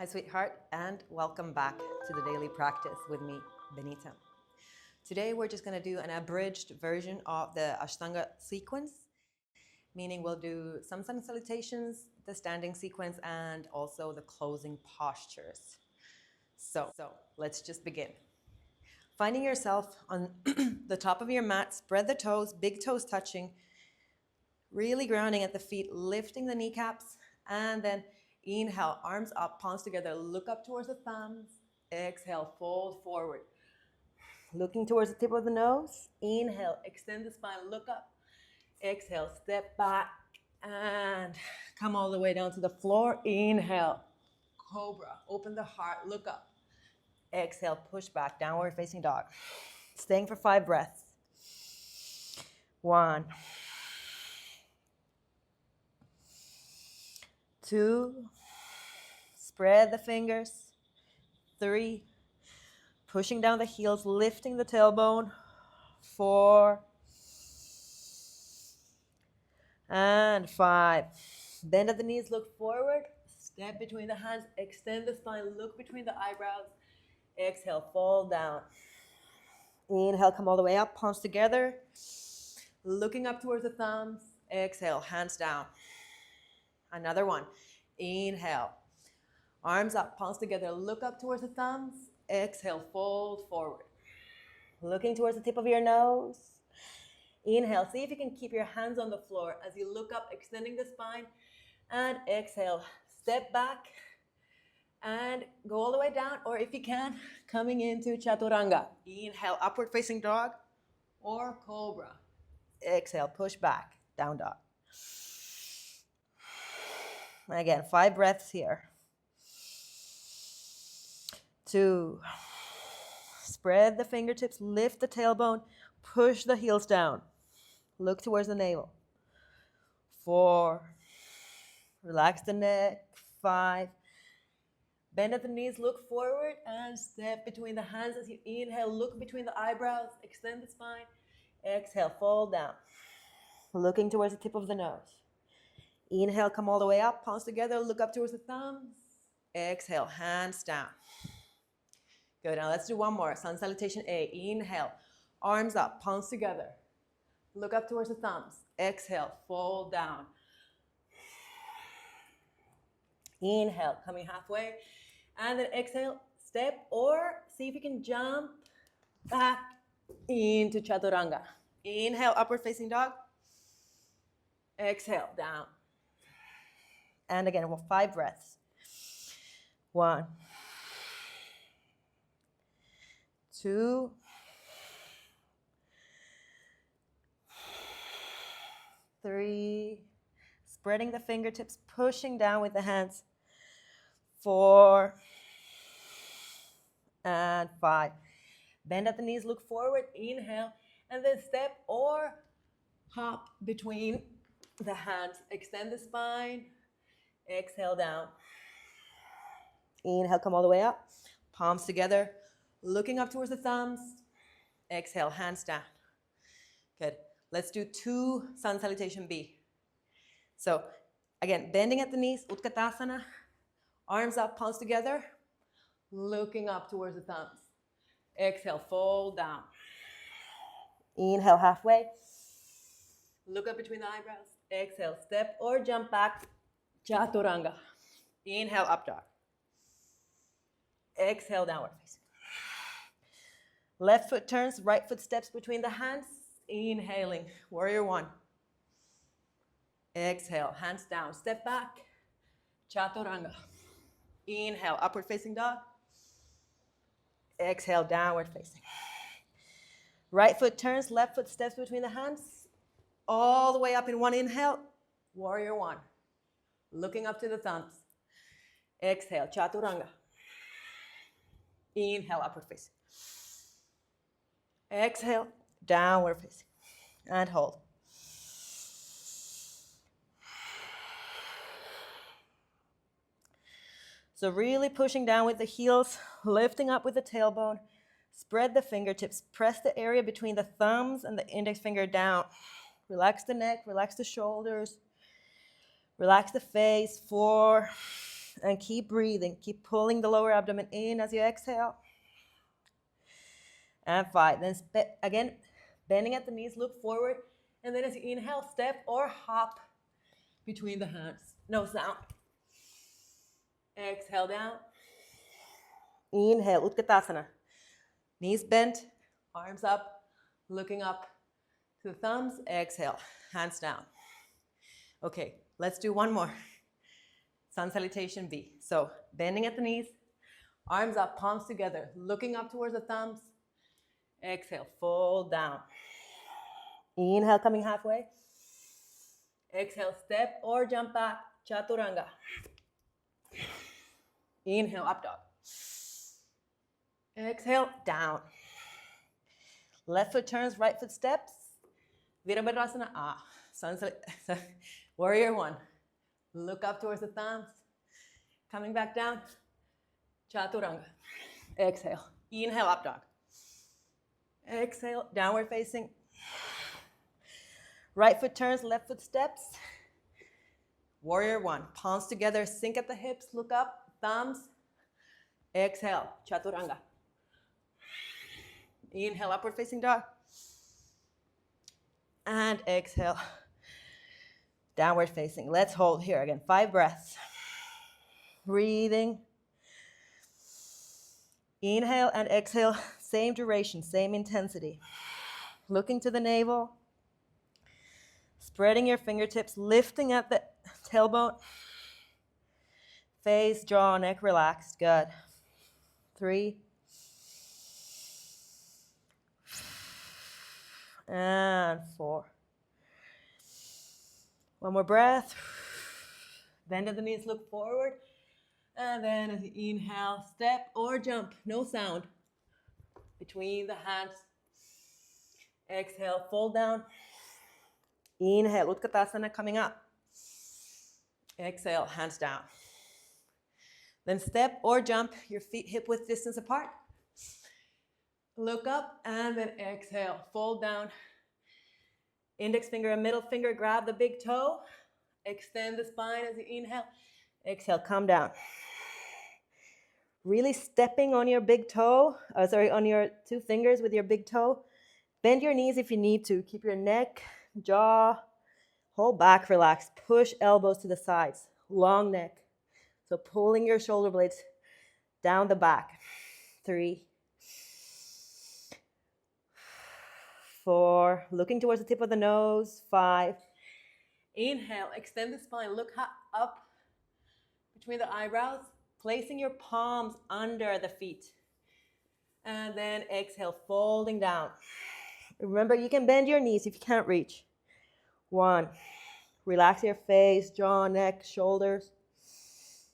Hi, sweetheart, and welcome back to the daily practice with me, Benita. Today, we're just going to do an abridged version of the Ashtanga sequence, meaning we'll do some sun salutations, the standing sequence, and also the closing postures. So let's just begin. Finding yourself on the top of your mat, spread the toes, big toes touching, really grounding at the feet, lifting the kneecaps, and then inhale, arms up, palms together, look up towards the thumbs. Exhale, fold forward. Looking towards the tip of the nose. Inhale, extend the spine, look up. Exhale, step back and come all the way down to the floor. Inhale, cobra, open the heart, look up. Exhale, push back, downward facing dog. Staying for 5 breaths. 1, 2, spread the fingers. 3, pushing down the heels, lifting the tailbone. 4, and 5. Bend at the knees, look forward. Step between the hands, extend the spine, look between the eyebrows. Exhale, fall down. Inhale, come all the way up, palms together. Looking up towards the thumbs. Exhale, hands down. Another one. Inhale. Arms up, palms together. Look up towards the thumbs. Exhale, fold forward. Looking towards the tip of your nose. Inhale. See if you can keep your hands on the floor as you look up, extending the spine. And exhale. Step back and go all the way down. Or if you can, coming into chaturanga. Inhale, upward facing dog or cobra. Exhale, push back, down dog. Again, 5 breaths here. 2, spread the fingertips, lift the tailbone, push the heels down. Look towards the navel. 4, relax the neck. 5, bend at the knees, look forward and step between the hands as you inhale. Look between the eyebrows, extend the spine. Exhale, fall down. Looking towards the tip of the nose. Inhale, come all the way up, palms together, look up towards the thumbs. Exhale, hands down. Good, now let's do one more. Sun salutation A. Inhale, arms up, palms together. Look up towards the thumbs. Exhale, fold down. Inhale, coming halfway. And then exhale, step or see if you can jump back into chaturanga. Inhale, upward facing dog. Exhale, down. And again, 5 breaths. 1, 2, 3, spreading the fingertips, pushing down with the hands. 4, and 5. Bend at the knees, look forward, inhale, and then step or hop between the hands. Extend the spine, exhale down. Inhale, come all the way up, palms together, looking up towards the thumbs. Exhale, hands down. Good. Let's do 2 sun salutation B. So again, bending at the knees, Utkatasana, arms up, palms together, looking up towards the thumbs. Exhale, fold down. Inhale, halfway. Look up between the eyebrows. Exhale, step or jump back, chaturanga. Inhale, up dog. Exhale, downward facing. Left foot turns, right foot steps between the hands. Inhaling, warrior 1. Exhale, hands down, step back, chaturanga. Inhale, upward facing dog. Exhale, downward facing. Right foot turns, left foot steps between the hands. All the way up in one inhale, warrior 1. Looking up to the thumbs. Exhale, chaturanga. Inhale, upward facing. Exhale, downward facing. And hold. So really pushing down with the heels, lifting up with the tailbone. Spread the fingertips. Press the area between the thumbs and the index finger down. Relax the neck, relax the shoulders. Relax the face. 4, And keep breathing. Keep pulling the lower abdomen in as you exhale. And 5. Then again, bending at the knees, look forward. And then as you inhale, step or hop between the hands. No sound. Exhale down. Inhale, Utkatasana. Knees bent, arms up, looking up to the thumbs. Exhale, hands down. Okay, let's do one more. Sun Salutation V. So bending at the knees, arms up, palms together, looking up towards the thumbs. Exhale, fold down. Inhale, coming halfway. Exhale, step or jump back, Chaturanga. Inhale, up dog. Exhale, down. Left foot turns, right foot steps. Virabhadrasana, Warrior 1. Look up towards the thumbs. Coming back down, Chaturanga. Exhale, inhale, up dog. Exhale, downward facing. Right foot turns, left foot steps. Warrior 1. Palms together, sink at the hips, look up, thumbs. Exhale, Chaturanga. Inhale, upward facing dog. And exhale, downward facing. Let's hold here again. 5 breaths. Breathing. Inhale and exhale, same duration, same intensity. Looking to the navel. Spreading your fingertips, lifting at the tailbone. Face, jaw, neck relaxed. Good. 3. And 4. One more breath. Bend at the knees, look forward. And then as you inhale, step or jump, no sound. Between the hands. Exhale, fold down. Inhale, Utkatasana coming up. Exhale, hands down. Then step or jump, your feet hip width distance apart. Look up and then exhale, fold down. Index finger and middle finger, grab the big toe. Extend the spine as you inhale. Exhale, come down. Really stepping on your big toe, on your 2 fingers with your big toe. Bend your knees if you need to. Keep your neck, jaw, whole back relaxed. Push elbows to the sides. Long neck. So pulling your shoulder blades down the back. 3, 4. Looking towards the tip of the nose. 5. Inhale, extend the spine. Look up between the eyebrows. Placing your palms under the feet. And then exhale, folding down. Remember, you can bend your knees if you can't reach. 1. Relax your face, jaw, neck, shoulders.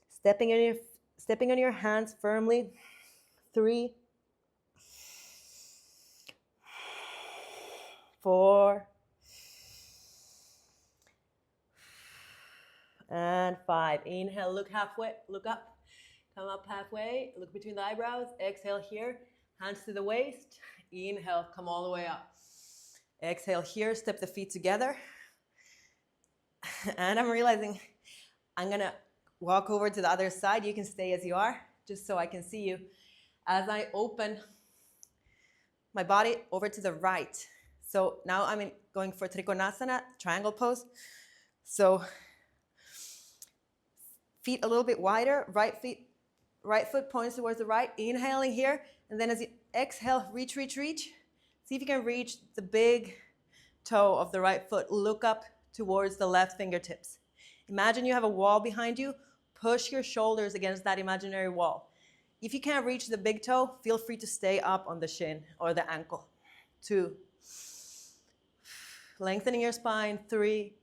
Stepping on your hands firmly. 3, 4. And 5. Inhale, look halfway, look up. Come up halfway, look between the eyebrows. Exhale here, hands to the waist. Inhale, come all the way up. Exhale here, step the feet together. And I'm realizing I'm gonna walk over to the other side. You can stay as you are, just so I can see you. As I open my body over to the right. So now I'm going for Trikonasana, triangle pose. So feet a little bit wider, right foot points towards the right, inhaling here, and then as you exhale, reach. See if you can reach the big toe of the right foot. Look up towards the left fingertips. Imagine you have a wall behind you. Push your shoulders against that imaginary wall. If you can't reach the big toe, feel free to stay up on the shin or the ankle. 2. Lengthening your spine. 3,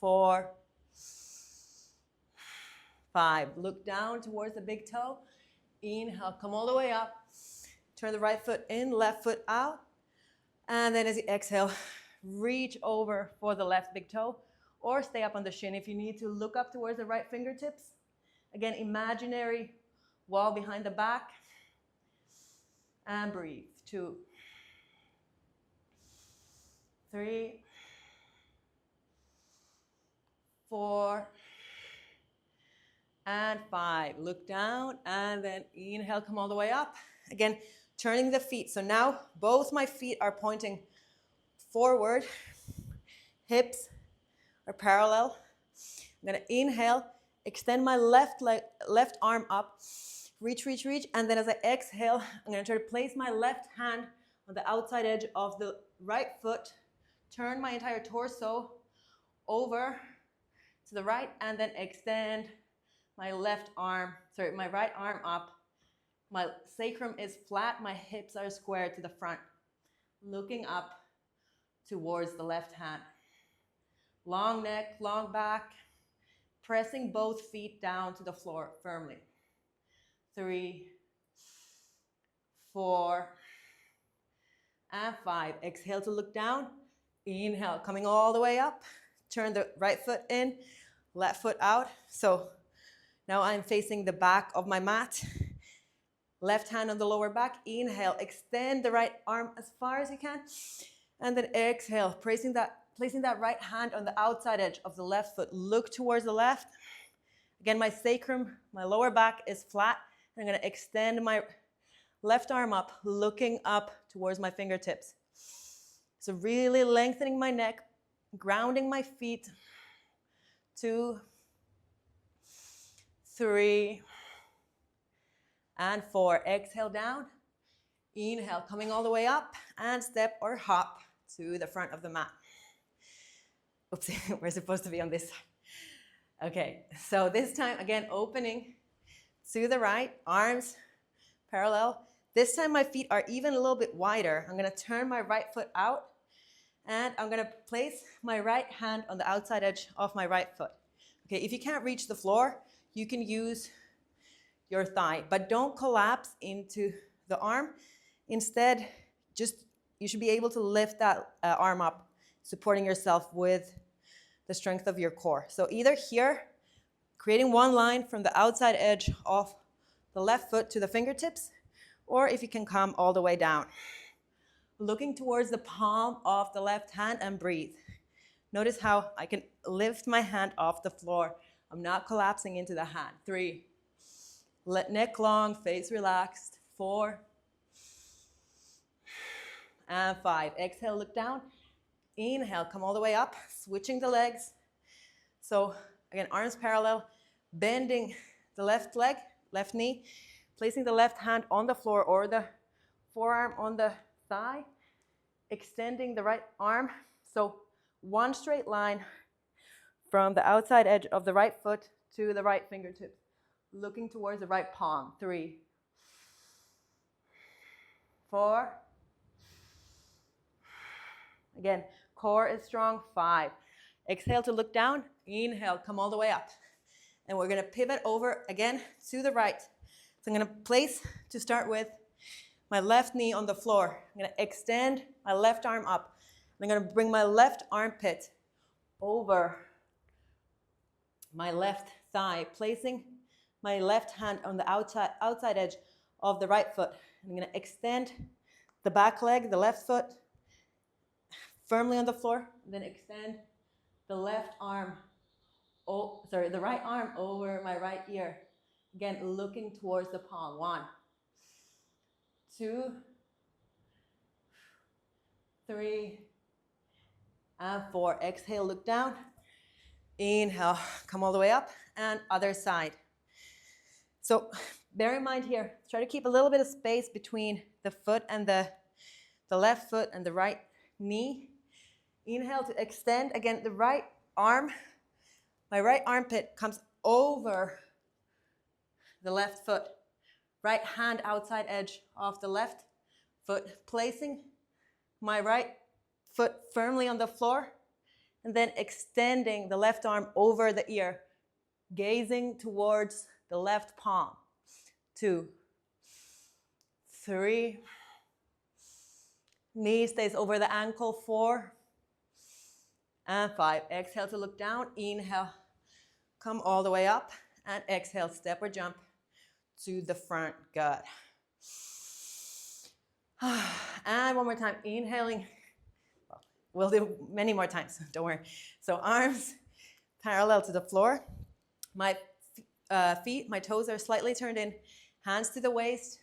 4, 5. Look down towards the big toe. Inhale, come all the way up. Turn the right foot in, left foot out. And then as you exhale, reach over for the left big toe or stay up on the shin if you need to. Look up towards the right fingertips. Again, imaginary wall behind the back. And breathe. 2, 3, 4, and 5. Look down, and then inhale, come all the way up. Again, turning the feet. So now both my feet are pointing forward. Hips are parallel. I'm gonna inhale, extend my left leg, left arm up, reach, reach, reach, and then as I exhale, I'm gonna try to place my left hand on the outside edge of the right foot, turn my entire torso over to the right, and then extend my my right arm up. My sacrum is flat, my hips are square to the front, looking up towards the left hand. Long neck, long back, pressing both feet down to the floor firmly. 3, 4, and 5. Exhale to look down. Inhale, coming all the way up. Turn the right foot in, left foot out. So now I'm facing the back of my mat. Left hand on the lower back. Inhale, extend the right arm as far as you can. And then exhale, placing that right hand on the outside edge of the left foot. Look towards the left. Again, my sacrum, my lower back is flat. I'm going to extend my left arm up, looking up towards my fingertips. So really lengthening my neck, grounding my feet. 2, 3, and 4. Exhale down. Inhale, coming all the way up, and step or hop to the front of the mat. Oops, we're supposed to be on this side. Okay, so this time, again, opening to the right, arms parallel. This time my feet are even a little bit wider. I'm gonna turn my right foot out, and I'm gonna place my right hand on the outside edge of my right foot. Okay, if you can't reach the floor, you can use your thigh, but don't collapse into the arm. Instead, you should be able to lift that arm up, supporting yourself with the strength of your core. So either here, creating one line from the outside edge of the left foot to the fingertips, or if you can come all the way down. Looking towards the palm of the left hand and breathe. Notice how I can lift my hand off the floor. I'm not collapsing into the hand. 3, let neck long, face relaxed. 4, and 5. Exhale, look down. Inhale, come all the way up, switching the legs. So again, arms parallel, bending the left leg, left knee, placing the left hand on the floor or the forearm on the thigh, extending the right arm. So one straight line from the outside edge of the right foot to the right fingertip, looking towards the right palm. 3, 4. Again, core is strong. 5. Exhale to look down. Inhale, come all the way up. And we're gonna pivot over again to the right. So I'm gonna place, to start with, my left knee on the floor. I'm gonna extend my left arm up. I'm gonna bring my left armpit over my left thigh, placing my left hand on the outside edge of the right foot. I'm gonna extend the back leg, the left foot, firmly on the floor, then extend the left arm, the right arm over my right ear. Again, looking towards the palm. 1, 2, 3, and 4. Exhale, look down. Inhale, come all the way up, and other side. So bear in mind here, try to keep a little bit of space between the foot and the left foot and the right knee. Inhale to extend. Again, the right arm, my right armpit comes over the left foot. Right hand outside edge of the left foot, placing my right foot firmly on the floor, and then extending the left arm over the ear, gazing towards the left palm. 2, 3, knee stays over the ankle. 4, and 5. Exhale to look down. Inhale, come all the way up, and exhale, step or jump to the front. Good. And one more time, inhaling. We'll do many more times, don't worry. So arms parallel to the floor. My feet. My toes are slightly turned in. Hands to the waist.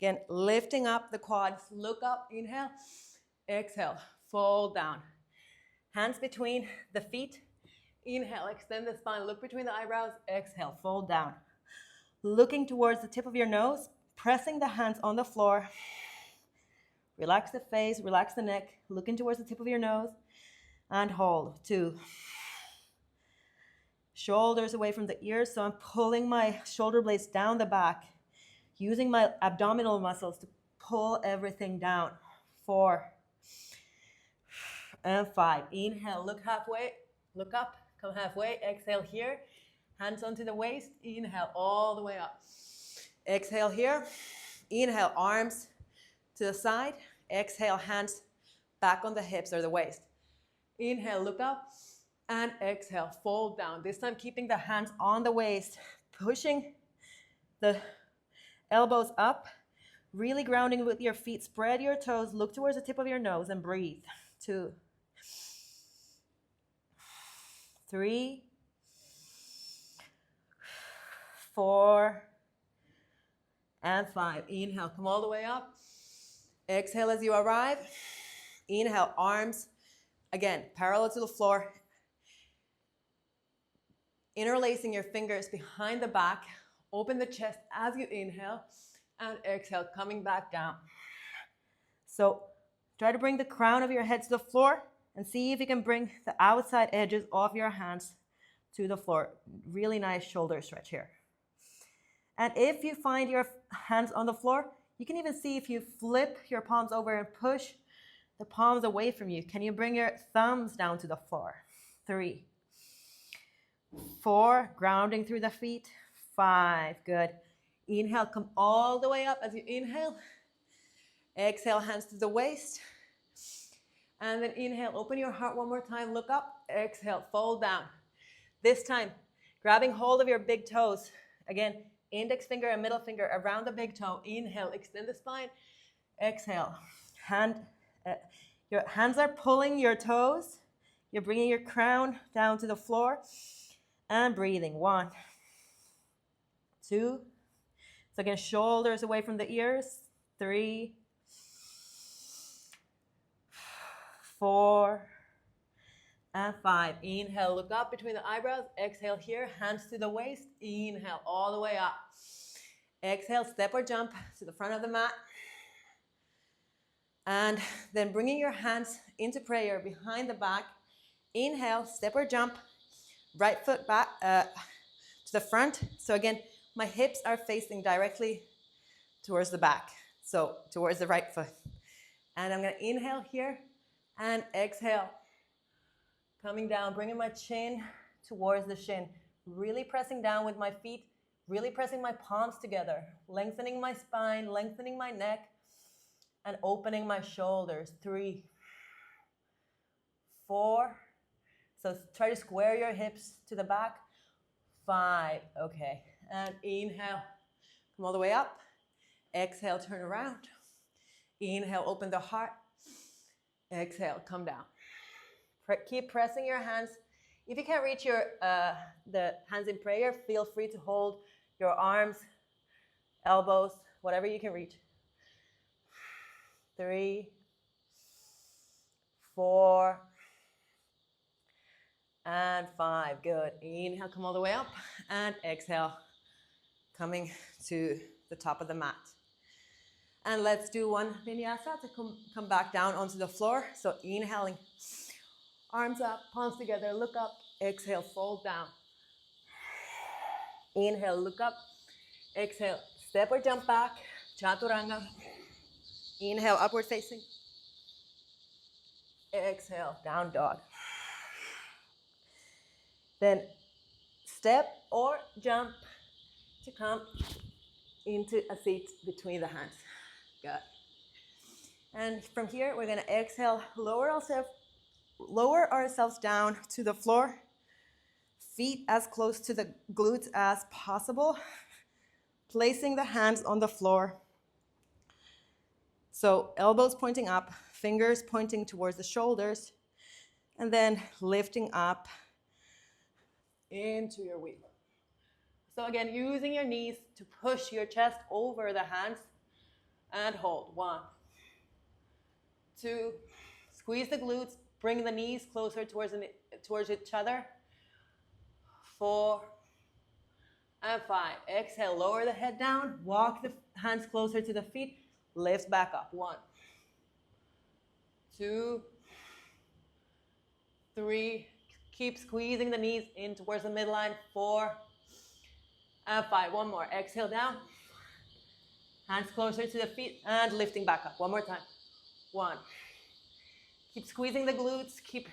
Again, lifting up the quads. Look up, inhale. Exhale, fold down. Hands between the feet. Inhale, extend the spine. Look between the eyebrows. Exhale, fold down. Looking towards the tip of your nose. Pressing the hands on the floor. Relax the face, relax the neck. Looking towards the tip of your nose. And hold. 2. Shoulders away from the ears. So I'm pulling my shoulder blades down the back. Using my abdominal muscles to pull everything down. 4. And 5. Inhale, look halfway. Look up, come halfway. Exhale here. Hands onto the waist. Inhale all the way up. Exhale here. Inhale, arms to the side. Exhale, hands back on the hips or the waist. Inhale, look up. And exhale, fold down. This time keeping the hands on the waist. Pushing the elbows up. Really grounding with your feet. Spread your toes. Look towards the tip of your nose and breathe. 2. 3. 4. And 5. Inhale, come all the way up. Exhale as you arrive. Inhale, arms, again, parallel to the floor. Interlacing your fingers behind the back. Open the chest as you inhale. And exhale, coming back down. So try to bring the crown of your head to the floor and see if you can bring the outside edges of your hands to the floor. Really nice shoulder stretch here. And if you find your hands on the floor, you can even see if you flip your palms over and push the palms away from you. Can you bring your thumbs down to the floor? 3. 4, grounding through the feet. 5, good. Inhale, come all the way up as you inhale. Exhale, hands to the waist. And then inhale, open your heart one more time, look up. Exhale, fold down. This time, grabbing hold of your big toes. Again, index finger and middle finger around the big toe. Inhale, extend the spine. Exhale, your hands are pulling your toes. You're bringing your crown down to the floor. And breathing. 1, 2. So again, shoulders away from the ears. 3, 4, and 5. Inhale, look up between the eyebrows. Exhale here, hands to the waist. Inhale, all the way up. Exhale, step or jump to the front of the mat. And then bringing your hands into prayer behind the back. Inhale, step or jump. Right foot back to the front. So again, my hips are facing directly towards the back. So towards the right foot. And I'm going to inhale here and exhale. Coming down, bringing my chin towards the shin. Really pressing down with my feet. Really pressing my palms together. Lengthening my spine, lengthening my neck. And opening my shoulders. 3, 4. So try to square your hips to the back. 5, okay. And inhale, come all the way up. Exhale, turn around. Inhale, open the heart. Exhale, come down. Keep pressing your hands. If you can't reach the hands in prayer, feel free to hold your arms, elbows, whatever you can reach. 3, 4, and 5. Good. Inhale, come all the way up. And exhale, coming to the top of the mat. And let's do one vinyasa to come back down onto the floor. So inhaling, arms up, palms together, look up. Exhale, fold down. Inhale, look up. Exhale, step or jump back. Chaturanga. Inhale, upward facing. Exhale, down dog. Then step or jump to come into a seat between the hands. Good. And from here, we're going to exhale, lower ourselves down to the floor. Feet as close to the glutes as possible. Placing the hands on the floor. So elbows pointing up, fingers pointing towards the shoulders, and then lifting up into your wheel. So again, using your knees to push your chest over the hands and hold. 1, 2, squeeze the glutes, bring the knees closer towards each other. 4 and 5. Exhale, lower the head down, walk the hands closer to the feet, lift back up. 1, 2, 3. Keep squeezing the knees in towards the midline. 4 and 5. One more. Exhale down. Hands closer to the feet and lifting back up. One more time. 1. Keep squeezing the glutes. Keep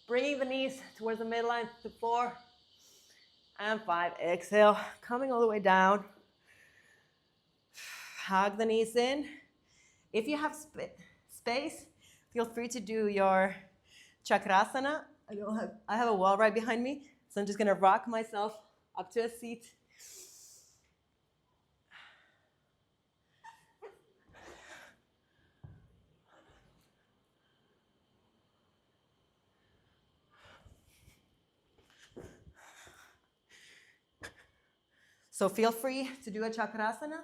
bringing the knees towards the midline. To 4 and 5. Exhale, coming all the way down. Hug the knees in. If you have space, feel free to do your chakrasana. I have a wall right behind me, so I'm just gonna rock myself up to a seat. So feel free to do a chakrasana.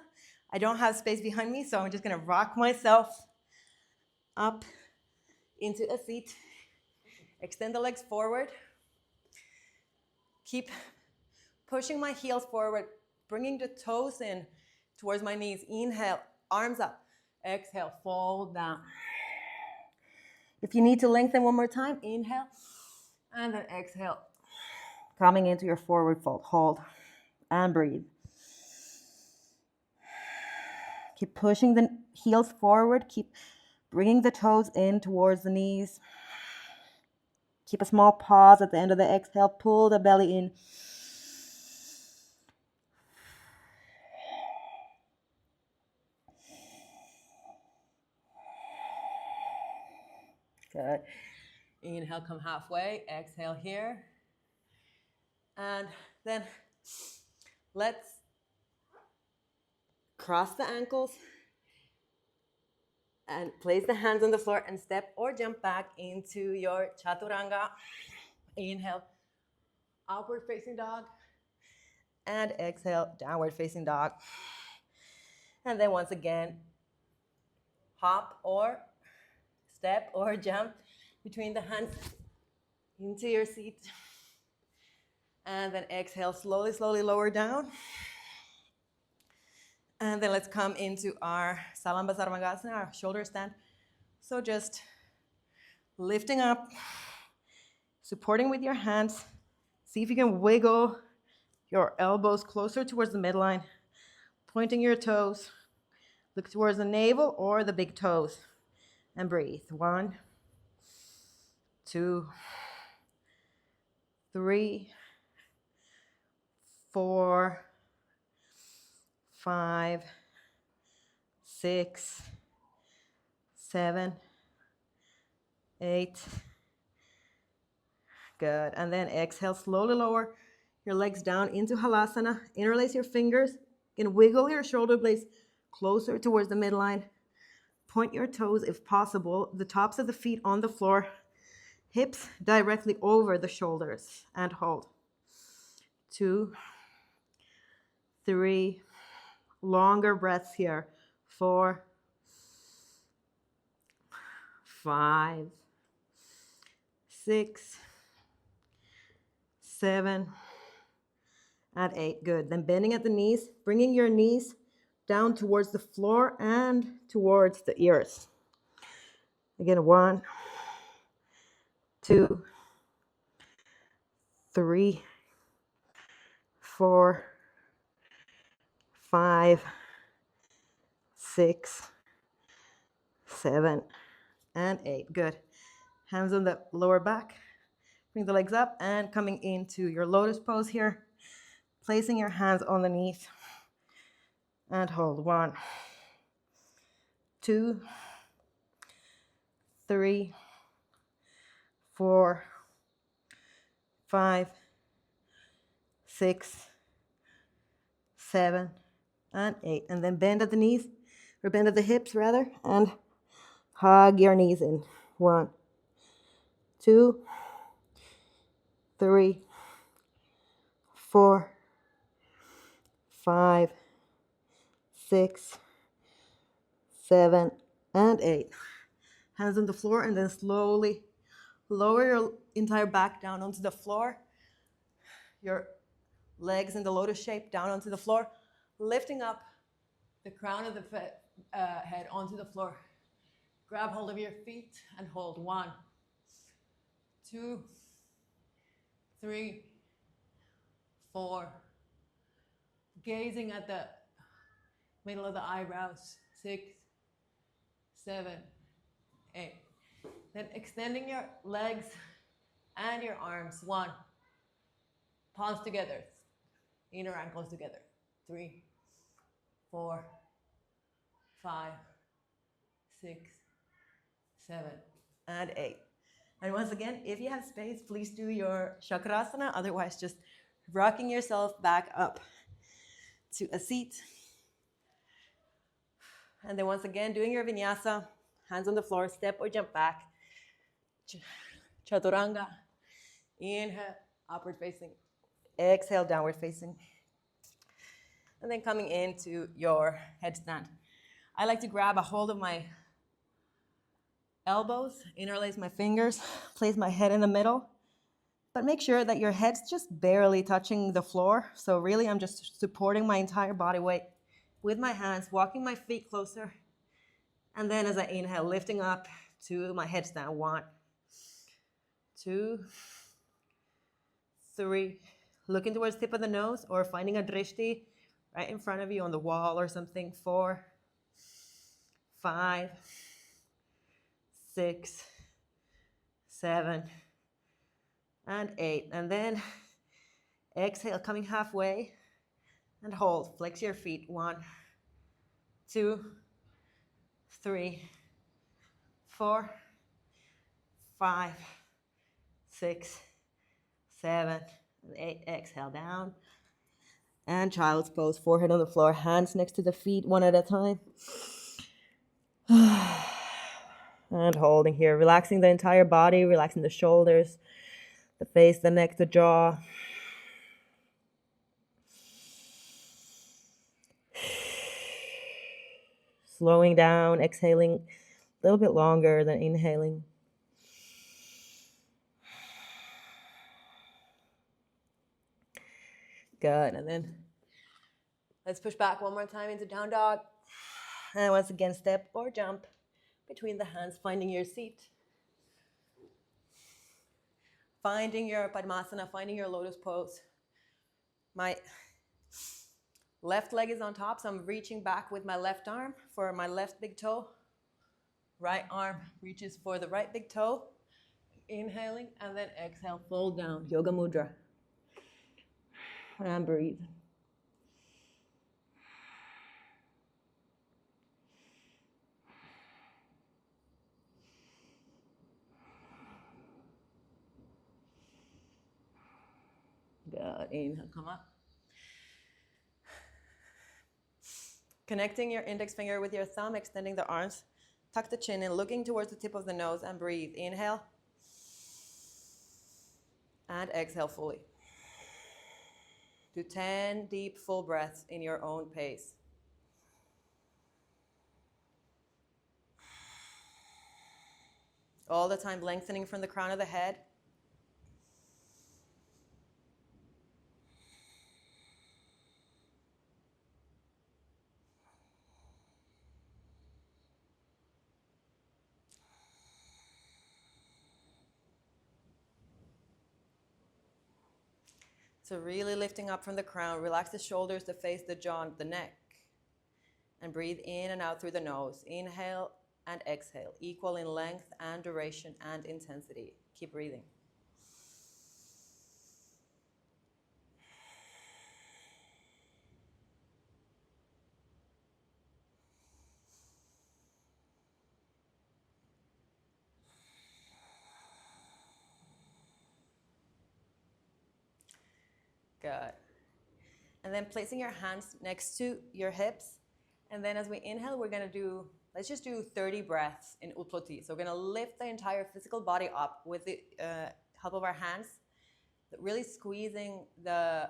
I don't have space behind me, so I'm just gonna rock myself up into a seat. Extend the legs forward. Keep pushing my heels forward, bringing the toes in towards my knees. Inhale, arms up. Exhale, fold down. If you need to lengthen one more time, inhale, and then exhale. Coming into your forward fold. Hold and breathe. Keep pushing the heels forward. Keep bringing the toes in towards the knees. Keep a small pause at the end of the exhale. Pull the belly in. Good. Inhale, come halfway. Exhale here. And then let's cross the ankles and place the hands on the floor and step or jump back into your chaturanga. Inhale, upward facing dog. And exhale, downward facing dog. And then once again, hop or step or jump between the hands into your seat. And then exhale, slowly, slowly lower down. And then let's come into our Salamba Sarvangasana, our shoulder stand. So just lifting up, supporting with your hands. See if you can wiggle your elbows closer towards the midline, pointing your toes. Look towards the navel or the big toes. And breathe. 1, 2, 3, 4, 5, 6, 7, 8. Good. And then exhale, slowly lower your legs down into Halasana. Interlace your fingers and wiggle your shoulder blades closer towards the midline. Point your toes, if possible, the tops of the feet on the floor, hips directly over the shoulders, and hold. 2, 3, longer breaths here. 4, 5, 6, 7, and 8. Good. Then bending at the knees, bringing your knees down towards the floor and towards the ears. Again, 1, 2, 3, 4, 5, 6, 7, and 8. Good. Hands on the lower back. Bring the legs up and coming into your lotus pose here. Placing your hands underneath and hold. 1, 2, 3, 4, 5, 6, 7, and 8. And then bend at the knees, or bend at the hips rather, and hug your knees in. 1, 2, 3, 4, 5, 6, 7, and 8. Hands on the floor, and then slowly lower your entire back down onto the floor. Your legs in the lotus shape down onto the floor, lifting up the crown of the head onto the floor. Grab hold of your feet and hold. 1, 2, 3, 4. Gazing at the middle of the eyebrows. 6, 7, 8. Then extending your legs and your arms. 1. Palms together. Inner ankles together. 3, 4, 5, 6, 7, and 8. And once again, if you have space, please do your chakrasana. Otherwise, just rocking yourself back up to a seat. And then once again, doing your vinyasa, hands on the floor, step or jump back. Chaturanga. Inhale, upward facing. Exhale, downward facing. And then coming into your headstand. I like to grab a hold of my elbows, interlace my fingers, place my head in the middle, but make sure that your head's just barely touching the floor. So really, I'm just supporting my entire body weight with my hands, walking my feet closer. And then as I inhale, lifting up to my headstand. 1, 2, 3. Looking towards the tip of the nose or finding a dristi right in front of you on the wall or something. 4, 5, 6, 7, and 8. And then exhale, coming halfway and hold. Flex your feet. 1, 2, 3, 4, 5, 6, 7, and 8. Exhale down. And child's pose, forehead on the floor, hands next to the feet, one at a time. And holding here, relaxing the entire body, relaxing the shoulders, the face, the neck, the jaw. Slowing down, exhaling a little bit longer than inhaling. Good, and then let's push back one more time into down dog. And once again, step or jump between the hands, finding your seat. Finding your Padmasana, finding your lotus pose. My left leg is on top, so I'm reaching back with my left arm for my left big toe. Right arm reaches for the right big toe. Inhaling, and then exhale, fold down, Yoga Mudra. And breathe. Good. Inhale, come up. Connecting your index finger with your thumb, extending the arms. Tuck the chin in, looking towards the tip of the nose, and breathe. Inhale. And exhale fully. Do 10 deep, full breaths in your own pace. All the time lengthening from the crown of the head. So really lifting up from the crown, relax the shoulders, the face, the jaw, and the neck. And breathe in and out through the nose. Inhale and exhale, equal in length and duration and intensity. Keep breathing. Good. And then placing your hands next to your hips. And then as we inhale, we're going to do, let's just do 30 breaths in Utpati. So we're going to lift the entire physical body up with the help of our hands, really squeezing the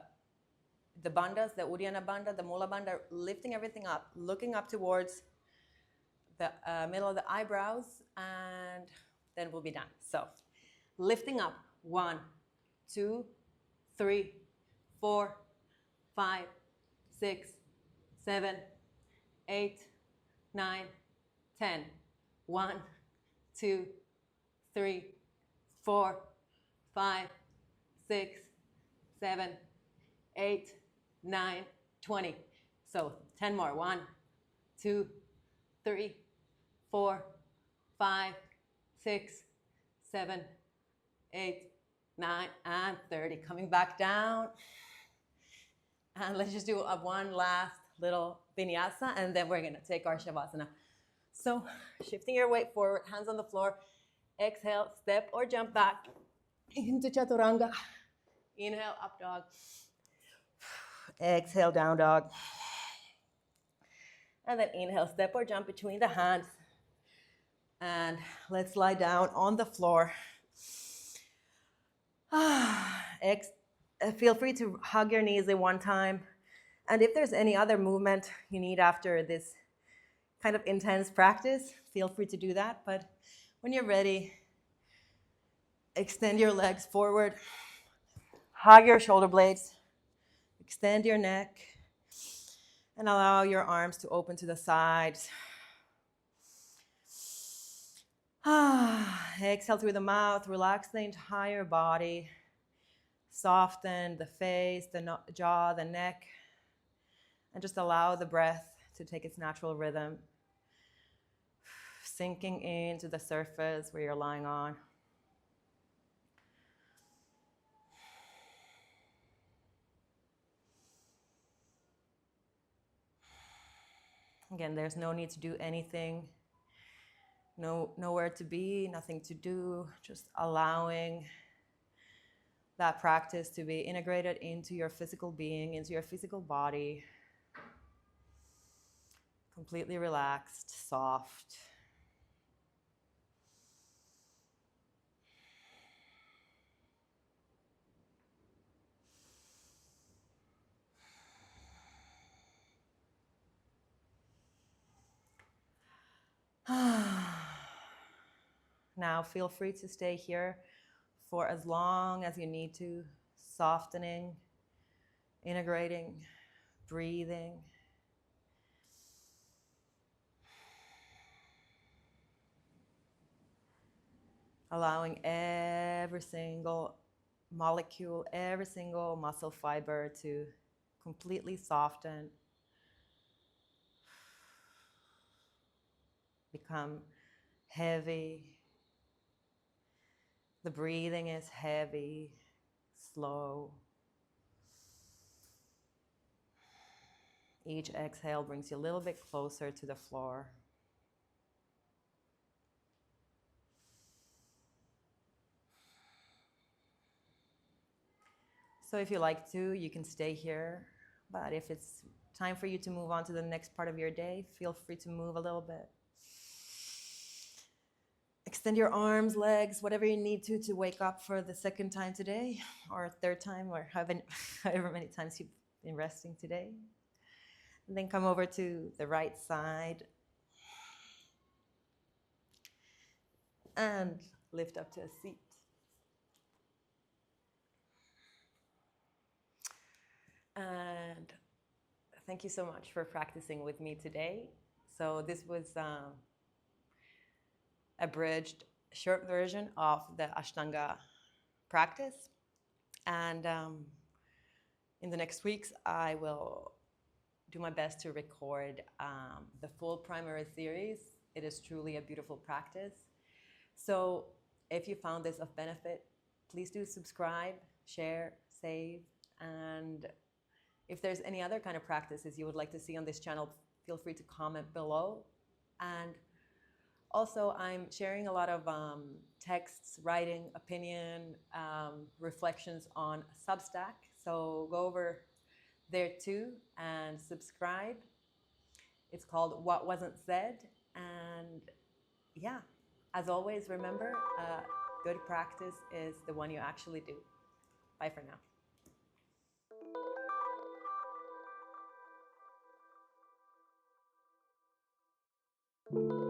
the bandhas, the Uddiyana bandha, the Mula bandha, lifting everything up, looking up towards the middle of the eyebrows, and then we'll be done. So lifting up, 1, 2, 3, 4, 5, 6, 7, 8, 9, 10. 1, 2, 3, 4, 5, 6, 7, 8, 9, 20. So 10 more. 1, 2, 3, 4, 5, 6, 7, 8, 9, and 30. Coming back down. And let's just do one last little vinyasa, and then we're going to take our shavasana. So shifting your weight forward, hands on the floor. Exhale, step or jump back into chaturanga. Inhale, up dog. Exhale, down dog. And then inhale, step or jump between the hands. And let's lie down on the floor. Feel free to hug your knees at one time. And if there's any other movement you need after this kind of intense practice, feel free to do that. But when you're ready, extend your legs forward. Hug your shoulder blades. Extend your neck. And allow your arms to open to the sides. Exhale through the mouth. Relax the entire body. Soften the face, the jaw, the neck. And just allow the breath to take its natural rhythm. Sinking into the surface where you're lying on. Again, there's no need to do anything. Nowhere to be, nothing to do. Just allowing that practice to be integrated into your physical being, into your physical body. Completely relaxed, soft. Now feel free to stay here for as long as you need to, softening, integrating, breathing. Allowing every single molecule, every single muscle fiber to completely soften, become heavy. The breathing is heavy, slow. Each exhale brings you a little bit closer to the floor. So if you like to, you can stay here. But if it's time for you to move on to the next part of your day, feel free to move a little bit. Extend your arms, legs, whatever you need to wake up for the second time today, or third time, or however many times you've been resting today. And then come over to the right side. And lift up to a seat. And thank you so much for practicing with me today. So this was abridged short version of the Ashtanga practice. And in the next weeks, I will do my best to record the full primary series. It is truly a beautiful practice. So if you found this of benefit, please do subscribe, share, save, and if there's any other kind of practices you would like to see on this channel, feel free to comment below. And also, I'm sharing a lot of texts, writing, opinion, reflections on Substack. So go over there too and subscribe. It's called What Wasn't Said. And yeah, as always, remember, good practice is the one you actually do. Bye for now. you.